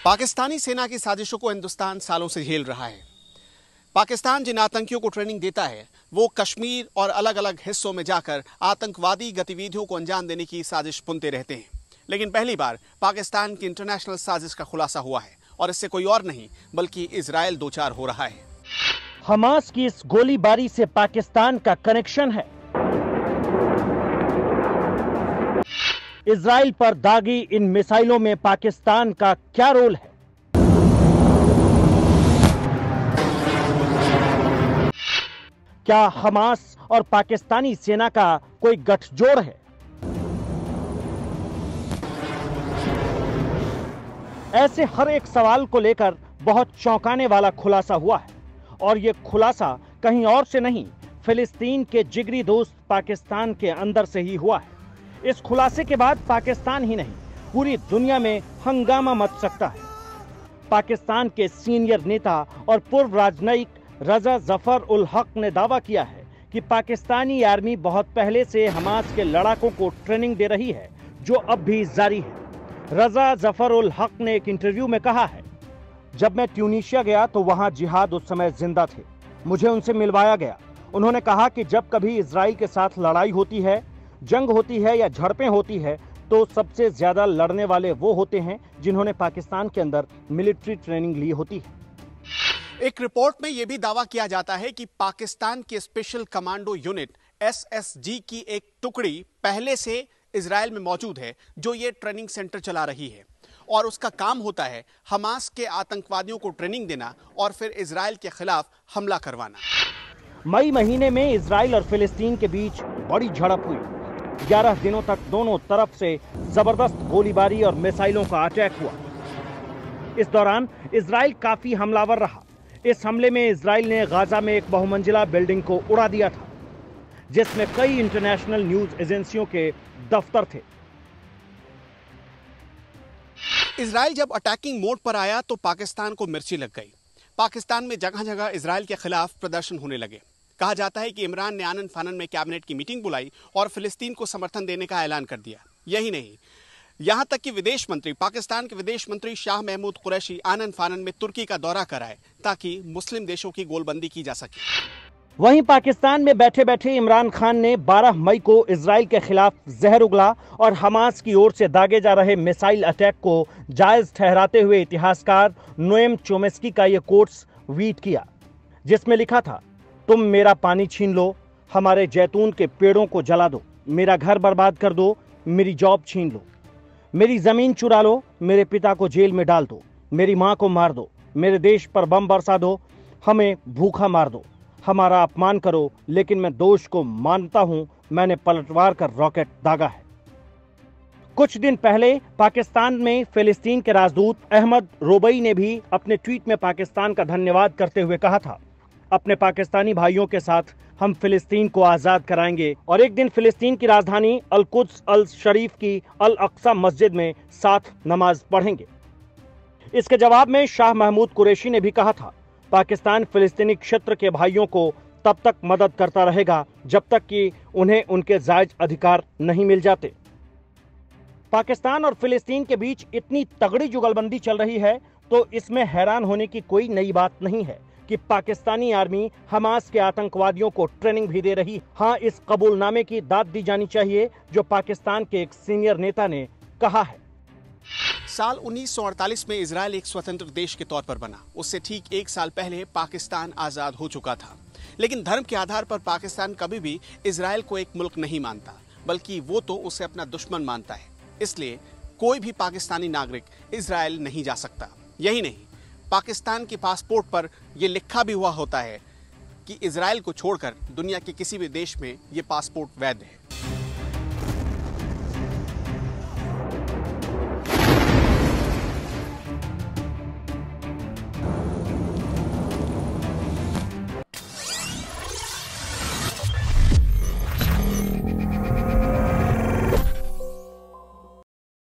पाकिस्तानी सेना की साजिशों को हिंदुस्तान सालों से झेल रहा है। पाकिस्तान जिन आतंकियों को ट्रेनिंग देता है वो कश्मीर और अलग अलग हिस्सों में जाकर आतंकवादी गतिविधियों को अंजाम देने की साजिश बुनते रहते हैं। लेकिन पहली बार पाकिस्तान की इंटरनेशनल साजिश का खुलासा हुआ है और इससे कोई और नहीं बल्कि इजराइल दो चार हो रहा है। हमास की इस गोलीबारी से पाकिस्तान का कनेक्शन है। इजराइल पर दागी इन मिसाइलों में पाकिस्तान का क्या रोल है? क्या हमास और पाकिस्तानी सेना का कोई गठजोड़ है? ऐसे हर एक सवाल को लेकर बहुत चौंकाने वाला खुलासा हुआ है और यह खुलासा कहीं और से नहीं, फिलिस्तीन के जिगरी दोस्त पाकिस्तान के अंदर से ही हुआ है। इस खुलासे के बाद पाकिस्तान ही नहीं पूरी दुनिया में हंगामा मच सकता है। पाकिस्तान के सीनियर नेता और पूर्व राजनयिक रजा जफर उल हक ने दावा किया है कि पाकिस्तानी आर्मी बहुत पहले से हमास के लड़ाकों को ट्रेनिंग दे रही है, जो अब भी जारी है। रजा जफर उल हक ने एक इंटरव्यू में कहा है, जब मैं ट्यूनीशिया गया तो वहां जिहाद उस समय जिंदा थे। मुझे उनसे मिलवाया गया। उन्होंने कहा कि जब कभी इजराइल के साथ लड़ाई होती है, जंग होती है या झड़पें होती है, तो सबसे ज्यादा लड़ने वाले वो होते हैं जिन्होंने पाकिस्तान के अंदर मिलिट्री ट्रेनिंग ली होती है। एक रिपोर्ट में यह भी दावा किया जाता है कि पाकिस्तान के स्पेशल कमांडो यूनिट SSG की एक टुकड़ी पहले से इजराइल में मौजूद है, जो ये ट्रेनिंग सेंटर चला रही है और उसका काम होता है हमास के आतंकवादियों को ट्रेनिंग देना और फिर इजराइल के खिलाफ हमला करवाना। मई महीने में इजराइल और फिलिस्तीन के बीच बड़ी झड़प हुई। 11 दिनों तक दोनों तरफ से जबरदस्त गोलीबारी और मिसाइलों का अटैक हुआ। इस दौरान इजराइल काफी हमलावर रहा। इस हमले में इजराइल ने गाजा में एक बहुमंजिला बिल्डिंग को उड़ा दिया था, जिसमें कई इंटरनेशनल न्यूज एजेंसियों के दफ्तर थे। इजराइल जब अटैकिंग मोड पर आया तो पाकिस्तान को मिर्ची लग गई। पाकिस्तान में जगह जगह इजराइल के खिलाफ प्रदर्शन होने लगे। कहा जाता है कि इमरान ने आनन फानन में कैबिनेट की मीटिंग बुलाई और फिलिस्तीन को समर्थन देने का ऐलान कर दिया। यही नहीं, यहां तक कि पाकिस्तान के विदेश मंत्री शाह महमूद कुरैशी आनन फानन में तुर्की का दौरा कराए ताकि मुस्लिम देशों की गोलबंदी की जा सके। वहीं पाकिस्तान में बैठे बैठे इमरान खान ने 12 मई को इजराइल के खिलाफ जहर उगला और हमास की ओर से दागे जा रहे मिसाइल अटैक को जायज ठहराते हुए इतिहासकार नोएम चोमेस्की का यह कोट्स ट्वीट किया, जिसमें लिखा था, तुम मेरा पानी छीन लो, हमारे जैतून के पेड़ों को जला दो, मेरा घर बर्बाद कर दो, मेरी जॉब छीन लो, मेरी जमीन चुरा लो, मेरे पिता को जेल में डाल दो, मेरी मां को मार दो, मेरे देश पर बम बरसा दो, हमें भूखा मार दो, हमारा अपमान करो, लेकिन मैं दोष को मानता हूं, मैंने पलटवार कर रॉकेट दागा है। कुछ दिन पहले पाकिस्तान में फिलिस्तीन के राजदूत अहमद रोबई ने भी अपने ट्वीट में पाकिस्तान का धन्यवाद करते हुए कहा था, अपने पाकिस्तानी भाइयों के साथ हम फिलिस्तीन को आजाद कराएंगे और एक दिन फिलिस्तीन की राजधानी अल कुद्स अल शरीफ की अल अक्सा मस्जिद में साथ नमाज पढ़ेंगे। इसके जवाब में शाह महमूद कुरैशी ने भी कहा था, पाकिस्तान फिलिस्तीनी क्षेत्र के भाइयों को तब तक मदद करता रहेगा जब तक कि उन्हें उनके जायज अधिकार नहीं मिल जाते। पाकिस्तान और फिलिस्तीन के बीच इतनी तगड़ी जुगलबंदी चल रही है तो इसमें हैरान होने की कोई नई बात नहीं है कि पाकिस्तानी आर्मी हमास के आतंकवादियों को ट्रेनिंग भी दे रही। हाँ, इस कबूलनामे की दाद दी जानी चाहिए जो पाकिस्तान के एक सीनियर नेता ने कहा है। साल 1948 में इजराइल एक स्वतंत्र देश के तौर पर बना। उससे ठीक एक साल पहले पाकिस्तान आजाद हो चुका था। लेकिन धर्म के आधार पर पाकिस्तान कभी भी इजराइल को एक मुल्क नहीं मानता, बल्कि वो तो उसे अपना दुश्मन मानता है। इसलिए कोई भी पाकिस्तानी नागरिक इजराइल नहीं जा सकता। यही नहीं, पाकिस्तान के पासपोर्ट पर यह लिखा भी हुआ होता है कि इजराइल को छोड़कर दुनिया के किसी भी देश में यह पासपोर्ट वैध है।